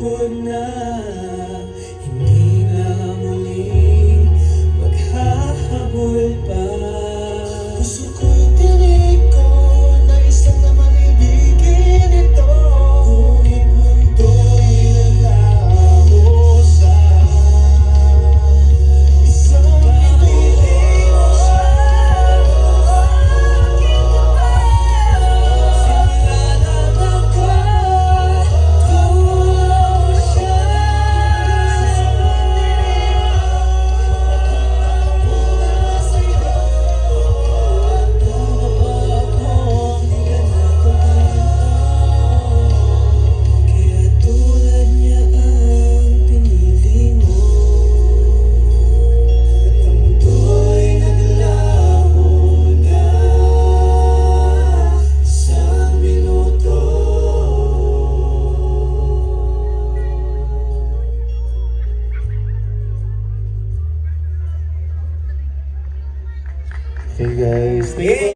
pagod na, hindi na muling maghahabol pa. Gusto ko'y tinig ko na isang naman ibigin ito, ngunit mundo'y nalaho sa isang piniling mo sa akin ka pa. Simula lang ako, tulong siya. Kaya tulad niya ang pinili mo, at ang mundo'y naglaho na isang minuto. Hey guys,